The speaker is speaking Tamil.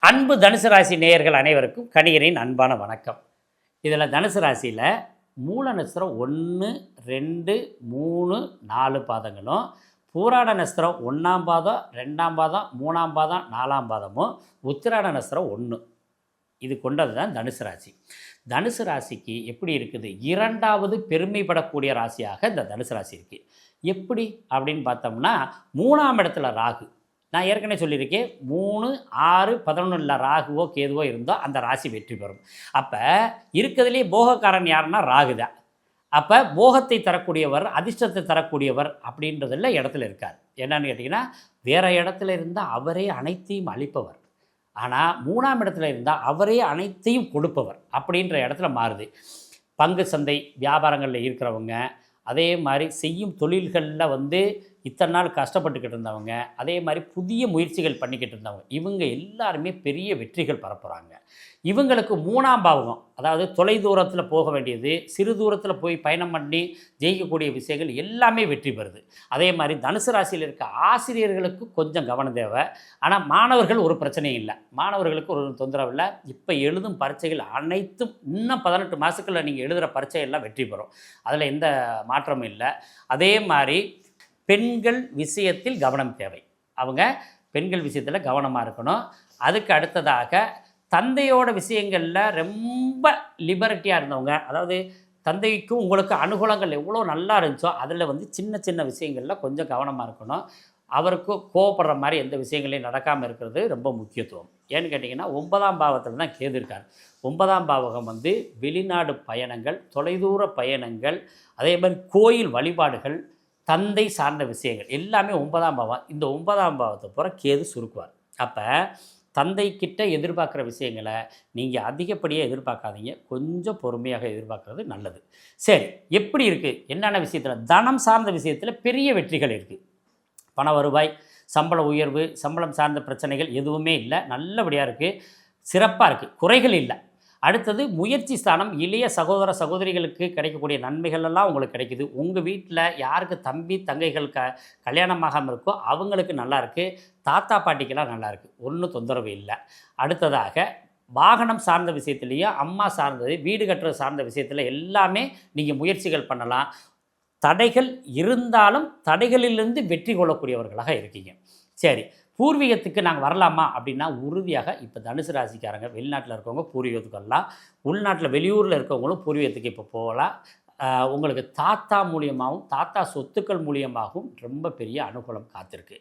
அன்பு தனுசு ராசி நேயர்கள் அனைவருக்கும் கணிகரின் அன்பான வணக்கம். இதில் தனுசு ராசியில் மூல நட்சத்திரம் 1, 2, 3, 4 பாதங்களும், பூராட நட்சத்திரம் 1ஆம் பாதம், 2ஆம் பாதம், 3ஆம் பாதம், 4ஆம் பாதமும், உத்திராட நட்சத்திரம் 1 இது கொண்டது தான் தனுசு ராசி. தனுசு ராசிக்கு எப்படி இருக்குது? 2வது பெருமைப்படக்கூடிய ராசியாக இந்த தனுசு ராசி இருக்குது. எப்படி அப்படின்னு பார்த்தோம்னா, 3ஆம் இடத்துல ராகு. நான் ஏற்கனவே சொல்லியிருக்கேன், 3, 6, 11 ராகுவோ கேதுவோ இருந்தால் அந்த ராசி வெற்றி பெறும். அப்போ இருக்கிறதுலே போகக்காரன் யாருன்னா ராகு தான். அப்போ போகத்தை தரக்கூடியவர், அதிர்ஷ்டத்தை தரக்கூடியவர் அப்படின்றதில் இடத்துல இருக்கார். என்னன்னு கேட்டிங்கன்னா, வேறு இடத்துல இருந்தால் அவரே அனைத்தையும் அளிப்பவர். ஆனால் 3ஆம் இடத்துல இருந்தால் அவரே அனைத்தையும் கொடுப்பவர் அப்படின்ற இடத்துல மாறுது. பங்கு சந்தை வியாபாரங்களில் இருக்கிறவங்க, அதே மாதிரி செய்யும் தொழில்களில் இத்தனை நாள் கஷ்டப்பட்டுக்கிட்டு இருந்தவங்க, அதே மாதிரி புதிய முயற்சிகள் பண்ணிக்கிட்டு இருந்தவங்க, இவங்க எல்லாருமே பெரிய வெற்றிகள் பரப்புகிறாங்க. இவங்களுக்கு 3ஆம் பாவகம், அதாவது தொலை தூரத்தில் போக வேண்டியது, சிறு தூரத்தில் போய் பயணம் பண்ணி ஜெயிக்கக்கூடிய விஷயங்கள் எல்லாமே வெற்றி பெறுது. அதே மாதிரி தனுசு ராசியில் இருக்க ஆசிரியர்களுக்கு கொஞ்சம் கவனம் தேவை. ஆனால் மாணவர்கள் ஒரு பிரச்சனையும் இல்லை, மாணவர்களுக்கு ஒரு தொந்தரவு இல்லை. இப்போ எழுதும் பரீட்சைகள் அனைத்தும் இன்னும் 18 மாதத்துக்குள்ள நீங்கள் எழுதுகிற பரீட்சையெல்லாம் வெற்றி பெறும். அதில் எந்த மாற்றமும் இல்லை. அதே மாதிரி பெண்கள் விஷயத்தில் கவனம் தேவை. அவங்க பெண்கள் விஷயத்தில் கவனமாக இருக்கணும். அதுக்கு அடுத்ததாக தந்தையோட விஷயங்களில் ரொம்ப லிபர்ட்டியாக இருந்தவங்க, அதாவது தந்தைக்கும் உங்களுக்கு அனுகூலங்கள் எவ்வளோ நல்லா இருந்துச்சோ அதில் சின்ன சின்ன விஷயங்களில் கொஞ்சம் கவனமாக இருக்கணும். அவருக்கு கோவப்படுற மாதிரி எந்த விஷயங்களையும் நடக்காமல் இருக்கிறது ரொம்ப முக்கியத்துவம். ஏன்னு கேட்டிங்கன்னா, 9ஆம் பாவத்தில் தான் கேது இருக்கார். 9ஆம் பாவகம் வெளிநாடு பயணங்கள், தொலைதூர பயணங்கள், அதே மாதிரி கோயில் வழிபாடுகள், தந்தை சார்ந்த விஷயங்கள் எல்லாமே 9ஆம் பாவம். இந்த 9ஆம் பாவத்தை பூரா கேது சுருக்குவார். அப்போ தந்தைக்கிட்ட எதிர்பார்க்குற விஷயங்களை நீங்கள் அதிகப்படியாக எதிர்பார்க்காதீங்க, கொஞ்சம் பொறுமையாக எதிர்பார்க்குறது நல்லது. சரி, எப்படி இருக்குது? என்னென்ன விஷயத்தில்? தனம் சார்ந்த விஷயத்தில் பெரிய வெற்றிகள் இருக்குது. பண வருவாய், சம்பள உயர்வு, சம்பளம் சார்ந்த பிரச்சனைகள் எதுவுமே இல்லை, நல்லபடியாக இருக்குது, சிறப்பாக இருக்குது, குறைகள் இல்லை. அடுத்தது முயற்சி ஸ்தானம், இளைய சகோதர சகோதரிகளுக்கு கிடைக்கக்கூடிய நன்மைகள் எல்லாம் உங்களுக்கு கிடைக்குது. உங்கள் வீட்டில் யாருக்கு தம்பி தங்கைகள் கல்யாணமாகாமல் இருக்கோ அவங்களுக்கு நல்லாயிருக்கு, தாத்தா பாட்டிக்கெல்லாம் நல்லாயிருக்கு, ஒன்றும் தொந்தரவு இல்லை. அடுத்ததாக வாகனம் சார்ந்த விஷயத்துலேயும், அம்மா சார்ந்தது, வீடு கட்டுறது சார்ந்த விஷயத்தில் எல்லாமே நீங்கள் முயற்சிகள் பண்ணலாம். தடைகள் இருந்தாலும் தடைகளிலிருந்து வெற்றி கொள்ளக்கூடியவர்களாக இருக்கீங்க. சரி, பூர்வீகத்துக்கு நாங்கள் வரலாமா அப்படின்னா, உறுதியாக இப்போ தனுசு ராசிக்காரங்க வெளிநாட்டில் இருக்கவங்க பூர்வீகத்துக்கு வரலாம். உள்நாட்டில் வெளியூரில் இருக்கவங்களும் பூர்வீகத்துக்கு இப்போ போகலாம். உங்களுக்கு தாத்தா மூலியமாகவும் தாத்தா சொத்துக்கள் மூலியமாகவும் ரொம்ப பெரிய அனுகூலம் காத்திருக்கு.